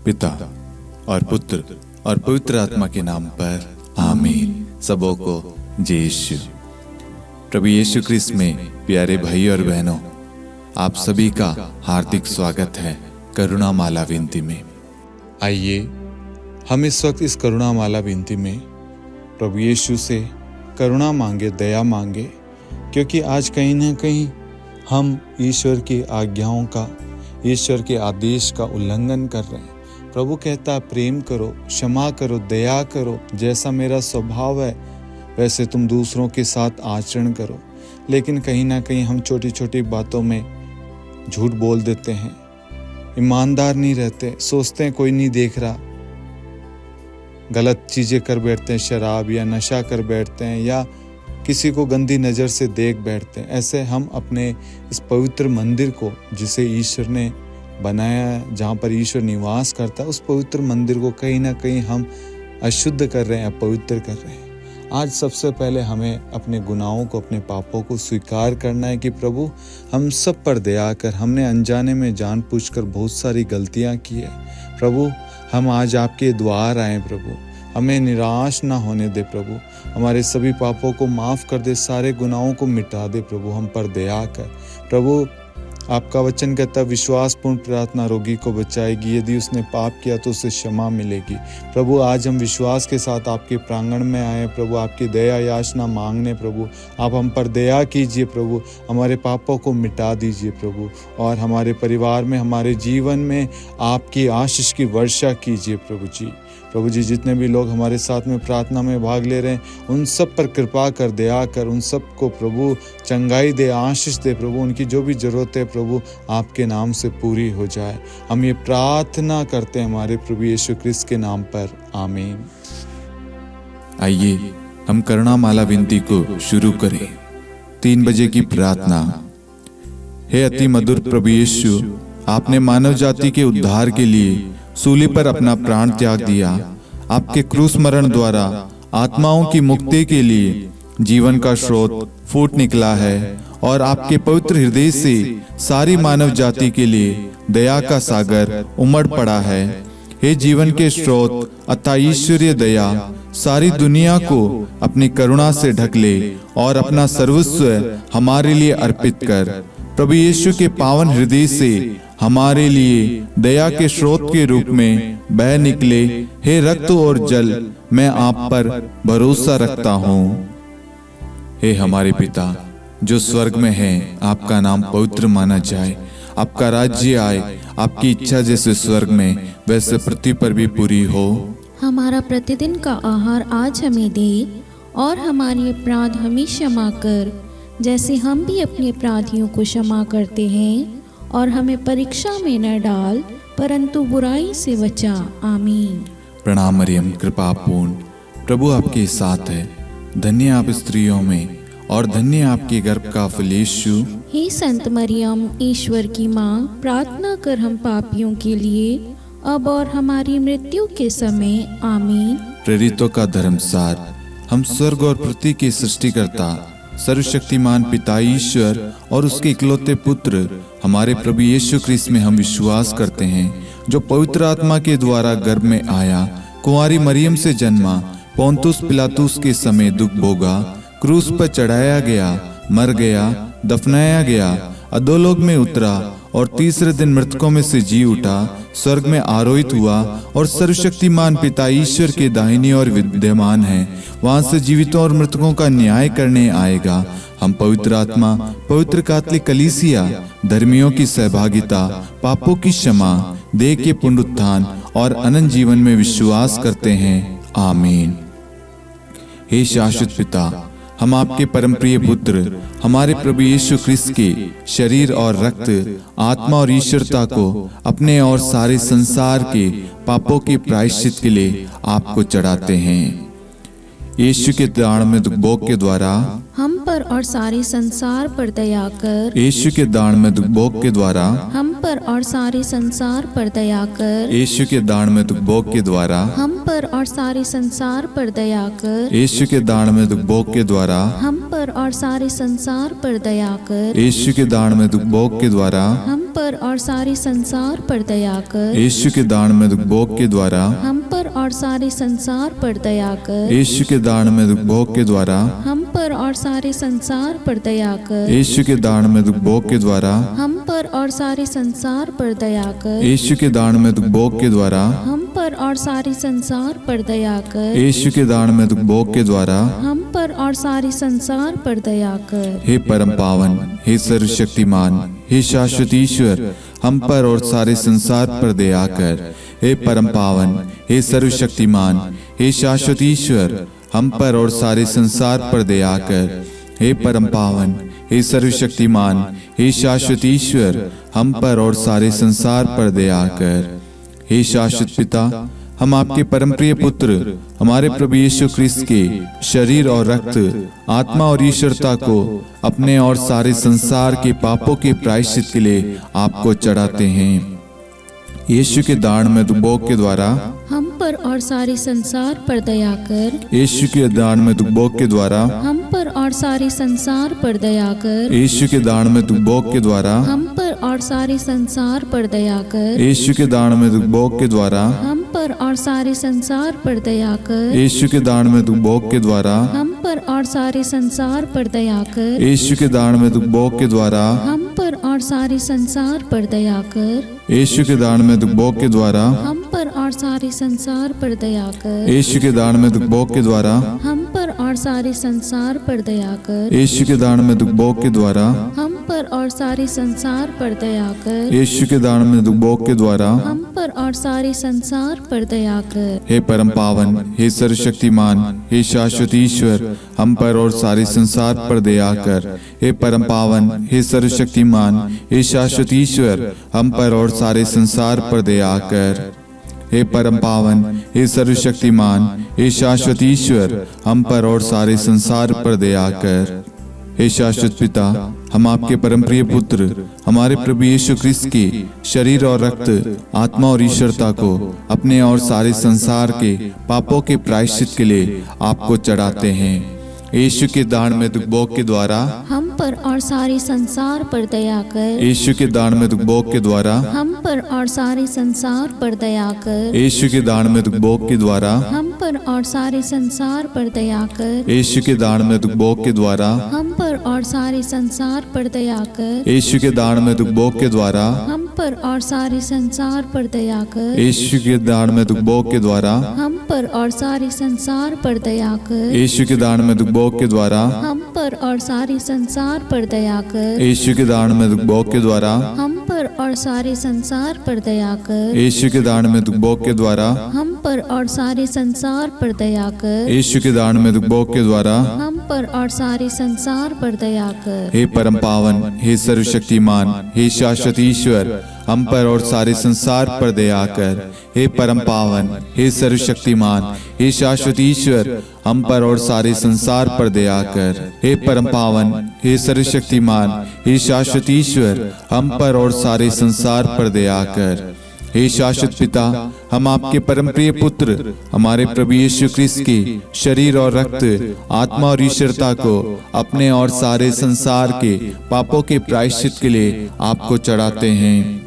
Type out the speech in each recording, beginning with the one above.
पिता और पुत्र और पवित्र आत्मा के नाम पर आमीन। सबों को जय यीशु। प्रभु यीशु क्रिस्त में प्यारे भाई और बहनों, आप सभी का हार्दिक स्वागत है करुणा माला विनती में। आइए हम इस वक्त इस करुणा माला विनती में प्रभु यीशु से करुणा मांगे, दया मांगे, क्योंकि आज कहीं ना कहीं हम ईश्वर की आज्ञाओं का, ईश्वर के आदेश का उल्लंघन कर रहे हैं। प्रभु कहता है प्रेम करो, क्षमा करो, दया करो, जैसा मेरा स्वभाव है वैसे तुम दूसरों के साथ आचरण करो। लेकिन कहीं ना कहीं हम छोटी छोटी बातों में झूठ बोल देते हैं, ईमानदार नहीं रहते, सोचते हैं कोई नहीं देख रहा, गलत चीज़ें कर बैठते हैं, शराब या नशा कर बैठते हैं, या किसी को गंदी नज़र से देख बैठते हैं। ऐसे हम अपने इस पवित्र मंदिर को, जिसे ईश्वर ने बनाया है, जहाँ पर ईश्वर निवास करता है, उस पवित्र मंदिर को कहीं ना कहीं हम अशुद्ध कर रहे हैं, अपवित्र कर रहे हैं। आज सबसे पहले हमें अपने गुनाहों को, अपने पापों को स्वीकार करना है कि प्रभु हम सब पर दया कर। हमने अनजाने में जानबूझकर बहुत सारी गलतियाँ की है। प्रभु हम आज आपके द्वार आए, प्रभु हमें निराश ना होने दे, प्रभु हमारे सभी पापों को माफ़ कर दे, सारे गुनाहों को मिटा दे, प्रभु हम पर दया कर। प्रभु आपका वचन कहता है विश्वासपूर्ण प्रार्थना रोगी को बचाएगी, यदि उसने पाप किया तो उसे क्षमा मिलेगी। प्रभु आज हम विश्वास के साथ आपके प्रांगण में आए, प्रभु आपकी दया याचना मांगने। प्रभु आप हम पर दया कीजिए, प्रभु हमारे पापों को मिटा दीजिए, प्रभु और हमारे परिवार में, हमारे जीवन में आपकी आशीष की वर्षा कीजिए। प्रभु जी जितने भी लोग हमारे साथ में प्रार्थना में भाग ले रहे हैं, उन सब पर कृपा कर, दया कर, उन सब को प्रभु चंगाई दे, आशीष दे। प्रभु उनकी जो भी ज़रूरत है प्रभु आपके नाम से पूरी हो जाए। हम ये प्रार्थना करते हैं हमारे प्रभु यीशु क्रिस्त के नाम पर, आमीन। आइए हम करुणा माला विनती को शुरू करें। 3 बजे की प्रार्थना। हे अति मधुर प्रभु यीशु, आपने मानव जाति के उद्धार के लिए सूली पर अपना प्राण त्याग दिया। आपके क्रूस मरण द्वारा आत्माओं की मुक्ति के लिए जीवन का स्रोत फूट निकला है और आपके पवित्र हृदय से सारी मानव जाति के लिए दया का सागर उमड़ पड़ा है। हे जीवन के स्रोत अतः ईश्वरीय दया, सारी दुनिया को अपनी करुणा से ढक ले और अपना सर्वस्व हमारे लिए अर्पित कर। प्रभु यीशु के पावन हृदय से हमारे लिए दया के स्रोत के रूप में बह निकले। हे रक्त और जल, मैं आप पर भरोसा रखता हूँ। हे हमारे पिता जो स्वर्ग में है, आपका नाम पवित्र माना जाए, आपका राज्य आए, आपकी इच्छा जैसे स्वर्ग में वैसे पृथ्वी पर भी पूरी हो। हमारा प्रतिदिन का आहार आज हमें दे और हमारे अपराध हमें क्षमा कर, जैसे हम भी अपने अपराधियों को क्षमा करते हैं, और हमें परीक्षा में न डाल परंतु बुराई से बचा, आमीन। प्रणाम मरियम, कृपा पूर्ण, प्रभु आपके साथ है, धन्य आप स्त्रियों में और धन्य आपके गर्भ का फल यीशु। हे संत मरियम, ईश्वर की माँ, प्रार्थना कर हम पापियों के लिए अब और हमारी मृत्यु के समय, आमीन। प्रेरितों का धर्मसार। हम स्वर्ग और पृथ्वी के सृष्टिकर्ता सर्वशक्तिमान पिता ईश्वर और उसके इकलौते पुत्र हमारे प्रभु यीशु क्रिस्त में हम विश्वास करते हैं, जो पवित्र आत्मा के द्वारा गर्भ में आया, कुंवारी मरियम से जन्मा, पोंतुस पिलातुस के समय दुख भोगा, क्रूस पर चढ़ाया गया, मर गया, दफनाया गया, अधोलोक में उतरा और तीसरे दिन मृतकों में से जी उठा, स्वर्ग में आरोहित हुआ और सर्वशक्तिमान पिता ईश्वर के दाहिनी ओर विद्यमान है, वहां से जीवितों और मृतकों का न्याय करने आएगा। हम पवित्र आत्मा, पवित्र कैथोलिक कलीसिया, धर्मियों की सहभागिता, पापों की क्षमा, देह के पुनरुत्थान और अनंत जीवन में विश्वास करते हैं, आमीन। हे शाश्वत पिता, हम आपके परम प्रिय पुत्र हमारे प्रभु यीशु क्रिस्त के शरीर और रक्त, आत्मा और ईश्वरता को अपने और सारे संसार के पापों के प्रायश्चित के लिए आपको चढ़ाते हैं। यीशु के दान में दुख भोग के द्वारा हम पर और सारे संसार पर दया कर। यीशु के दान में दुख भोग के द्वारा हम पर और सारे संसार पर दया कर। यीशु के दान में दुख भोग के द्वारा हम पर और सारे संसार पर दया कर। यीशु के दान में दुख भोग के द्वारा हम पर पर और सारे संसार पर दया कर। यीशु के दान में दुख भोग के द्वारा हम पर और सारे संसार पर दया कर। यीशु के दान में दुख भोग के द्वारा हम पर और सारे संसार पर दया कर। यीशु के दान में दुख भोग के द्वारा हम पर और सारे संसार पर दया कर। यीशु के दान में दुख भोग के द्वारा हम पर और सारे संसार पर दया कर। यीशु के दान में दुख भोग के द्वारा हम पर और सारे संसार पर दया कर। यीशु के दान में दुख भोग के द्वारा हम पर और सारे संसार पर दया कर। हे परम पावन, हे सर्वशक्तिमान, हे शाश्वत ईश्वर, हम पर और सारे संसार पर दया कर। हे परम पावन, हे सर्वशक्तिमान, हे शाश्वत ईश्वर, हम पर और सारे संसार पर दया कर। हे परम पावन, हे सर्वशक्तिमान, हे शाश्वत ईश्वर, हम पर और सारे संसार पर दया कर। हे शाश्वत पिता, हम आपके परम प्रिय पुत्र हमारे प्रभु यीशु ख्रिस्त के शरीर और रक्त, आत्मा और ईश्वरता को अपने और सारे संसार के पापों के प्रायश्चित के लिए आपको चढ़ाते हैं। यीशु के दान में दुख भोग के द्वारा हम पर और सारे संसार पर दया कर। यीशु के दान में दुख भोग के द्वारा हम पर और सारे संसार पर दया कर। यीशु के दान में दुख भोग के द्वारा हम पर और सारे संसार पर दया कर। यीशु के दान में दुख भोग के द्वारा हम पर और सारे संसार पर दया कर। यीशु के दान में दुख भोग के द्वारा हम पर और सारे संसार पर दया कर। यीशु के दान में दुख भोग के द्वारा हम पर और सारे संसार पर दया कर। यीशु के दान में दुख भोग के द्वारा हम पर और सारे संसार पर दया कर। यीशु के दान में दुख भोग के द्वारा हम पर और सारे संसार पर दया कर। यीशु के दान में दुख भोग के द्वारा हम पर और सारे संसार पर दया कर। यीशु के दान में दुख भोग के द्वारा हम पर और सारे संसार पर दया कर। हे परम पावन, हे सर्वशक्तिमान, हे शाश्वत ईश्वर, हम पर और सारे संसार पर दया कर। हे परम पावन, हे सर्वशक्तिमान, हे शाश्वत ईश्वर, हम पर और सारे संसार पर दया कर। हे परम पावन, हे सर्वशक्तिमान, हे शाश्वत ईश्वर, हम पर और सारे संसार पर दया कर। हे शाश्वत पिता, हम आपके परम प्रिय पुत्र हमारे प्रभु यीशु ख्रिस्त के शरीर और रक्त, आत्मा और ईश्वरता को अपने और सारे संसार के पापों के प्रायश्चित के लिए आपको चढ़ाते हैं। यीशु के दान में दुख भोग के द्वारा हम पर और सारे संसार पर दया कर। यीशु के दान में दुख भोग के द्वारा हम पर और सारे संसार पर दया कर। यीशु के दान में दुख भोग के द्वारा हम पर और सारे संसार पर दया कर। यीशु के दान में दुख भोग के द्वारा हम पर और सारे संसार पर दया कर। यीशु के दान में दुख भोग के द्वारा हम पर और सारे संसार पर दया कर। यीशु के दान में दुख भोग के द्वारा हम पर और सारे संसार पर दया कर। यीशु के दान में दुख भोग के द्वारा हम पर और सारे संसार पर दया कर। यीशु के दान में दुख भोग के द्वारा हम पर और सारे संसार पर दया कर। यीशु के दान में दुख भोग के द्वारा हम पर और सारे संसार पर दया कर। यीशु के दान में दुख भोग के द्वारा हम पर और सारे संसार पर दया कर। हे परम पावन, हे सर्वशक्तिमान, हे शाश्वत ईश्वर, हम पर और सारे संसार पर दया कर। हे परम पावन, हे सर्वशक्तिमान, हे शाश्वत ईश्वर, हम पर और सारे संसार पर दया कर। हे परम पावन, हे सर्वशक्तिमान, हे शाश्वत ईश्वर, हम पर और सारे संसार पर दया कर। हे शाश्वत पिता, हम आपके परम प्रिय पुत्र हमारे प्रभु यीशु ख्रिस्त के शरीर और रक्त, आत्मा और ईश्वरता को अपने और सारे संसार के पापों के प्रायश्चित के लिए आपको चढ़ाते हैं।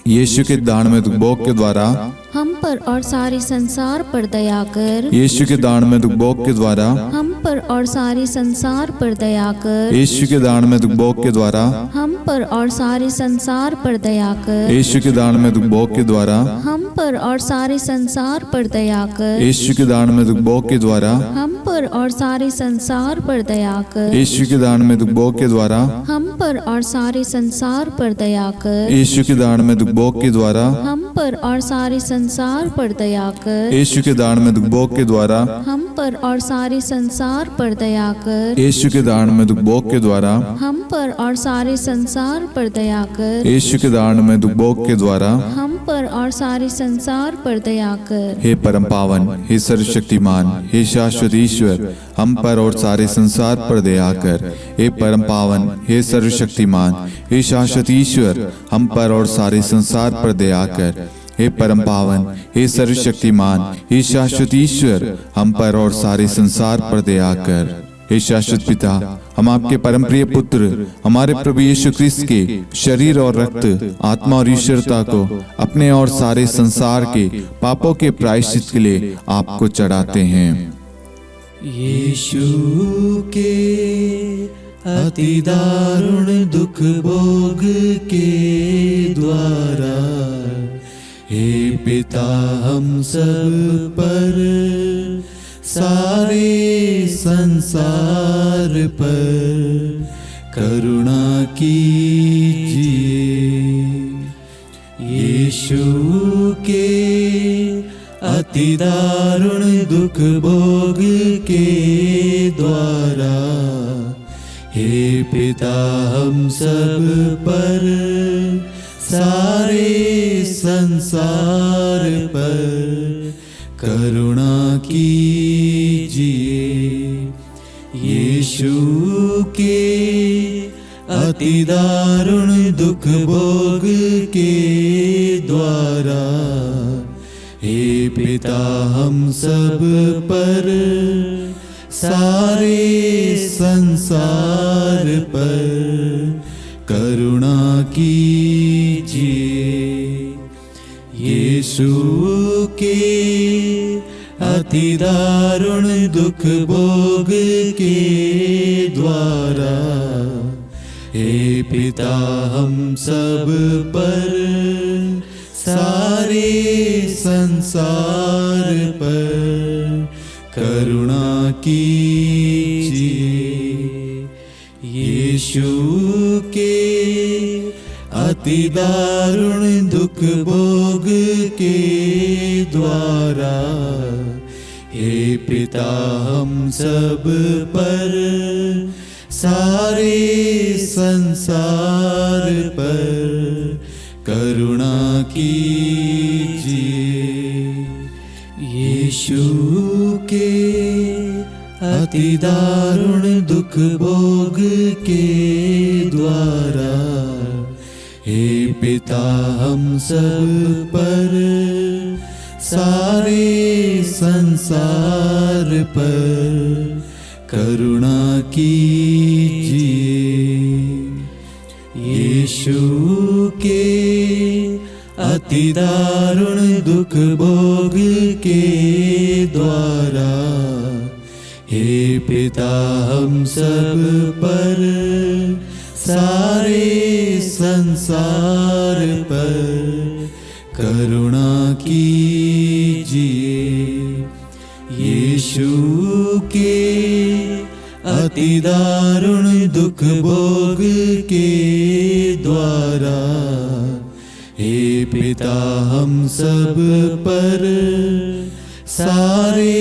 यीशु के दान में दुख भोग के द्वारा हम पर और सारे संसार पर दया कर। यीशु के दान में दुख भोग के द्वारा हम पर और सारे संसार पर दया कर। यीशु के दान में दुख भोग के द्वारा हम पर और सारे संसार पर दया कर। यीशु के दान में दुख भोग के द्वारा हम पर और सारे संसार पर दया कर। यीशु के दान में दुख भोग के द्वारा हम पर और सारे संसार पर दया कर। यीशु के दान में दुख भोग के द्वारा हम पर और सारे संसार पर दया कर। यीशु के दान में दुख भोग के द्वारा हम पर और सारे संसार पर दया कर। यीशु के दान में दुख भोग के द्वारा हम पर और सारे संसार पर दया कर। यीशु के दान में दुख भोग के द्वारा हम पर और सारे संसार पर दया कर। यीशु के दान में दुख भोग के द्वारा हम पर और सारे संसार पर दया कर। हे परम पावन, हे सर्वशक्तिमान, हे शाश्वत ईश्वर, हम पर और सारे संसार पर दया कर। हे परम पावन, हे सर्वशक्तिमान, हे शाश्वत ईश्वर, हम पर और सारे संसार पर दया कर। हे परम पावन, हे सर्वशक्तिमान, हे शाश्वत ईश्वर, हम पर और सारे संसार पर दया कर। हे शाश्वत पिता, हम आपके परम प्रिय पुत्र हमारे प्रभु यीशु ख्रिस्त के शरीर और रक्त, आत्मा और ईश्वरता को अपने और सारे संसार के पापों के प्रायश्चित के लिए आपको चढ़ाते हैं। यीशु के अति दारुण दुख भोग के द्वारा हे पिता हम सब पर, सारे संसार पर करुणा कीजिए। यीशु के अति दारुण दुख भोग के द्वारा हे पिता हम सब पर, सारे संसार पर करुणा कीजिए। यीशु के अति दारुण दुख भोग के द्वारा हे पिता हम सब पर, सारे संसार पर करुणा कीजिए। यीशु के अति दारुण दुख भोग के द्वारा हे पिता हम सब पर, सारे संसार पर करुणा कीजिए। यीशु के अति दारुण दुख भोग के द्वारा हे पिता हम सब पर, सारे संसार पर करुणा कीजिए। यीशु के अति दारुण दुख भोग के द्वारा हे पिता हम सब पर, सारे संसार पर करुणा कीजिए। यीशु के अति दारुण दुख भोग के द्वारा हे पिता हम सब पर, सारे संसार पर करुणा कीजिए। यीशु के अति दारुण दुख भोग के द्वारा हे पिता हम सब पर, सारे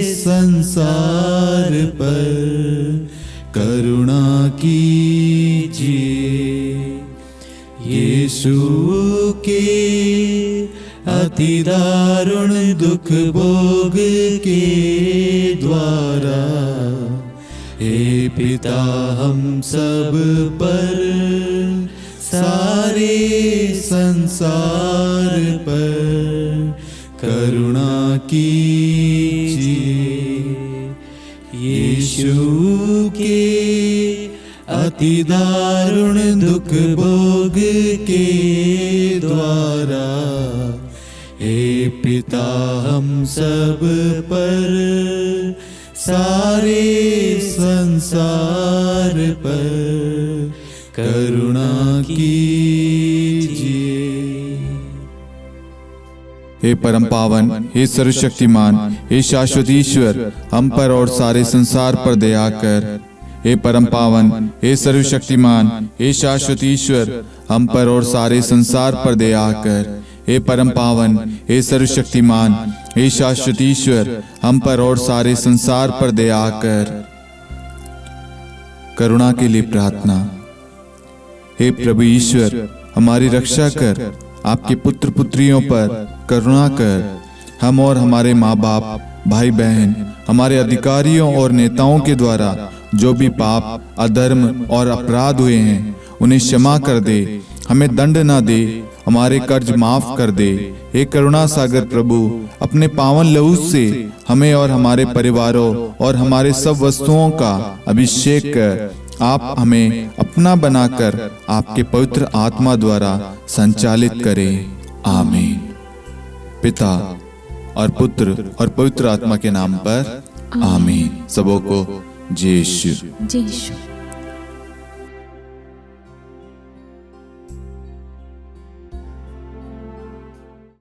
संसार पर करुणा कीजिए। यीशु के अति दारुण दुख भोग के द्वारा हे पिता हम सब पर, सारे संसार पर करुणा कीजिए। यीशु के अति दारुण दुख भोग के द्वारा हे पिता हम सब पर, सारे संसार पर करुणा कीजिए। हे परम पावन, हे सर्वशक्तिमान, हे शाश्वत ईश्वर, हम पर और सारे संसार पर दया कर। हे परम पावन, हे सर्वशक्तिमान, हे शाश्वत ईश्वर, हम पर और सारे संसार पर दया कर। हे परम पावन, हे सर्वशक्तिमान, हे शाश्वत ईश्वर, हम पर और सारे संसार पर दया कर। करुणा के लिए प्रार्थना। हे प्रभु ईश्वर, हमारी रक्षा कर, आपके पुत्र पुत्रियों पर करुणा कर। हम और हमारे माँ बाप, भाई बहन, हमारे अधिकारियों और नेताओं के द्वारा जो भी पाप, अधर्म और अपराध हुए हैं, उन्हें क्षमा कर दे। हमें दंड ना दे, हमारे कर्ज माफ कर दे। हे करुणा सागर प्रभु, अपने पावन लहू से हमें और हमारे परिवारों और हमारे सब वस्तुओं का अभिषेक कर आप हमें अपना बनाकर आपके पवित्र आत्मा द्वारा संचालित करें। आमीन। पिता और पुत्र और पवित्र आत्मा के नाम पर आमीन। सबों को जय यीशु। जय यीशु।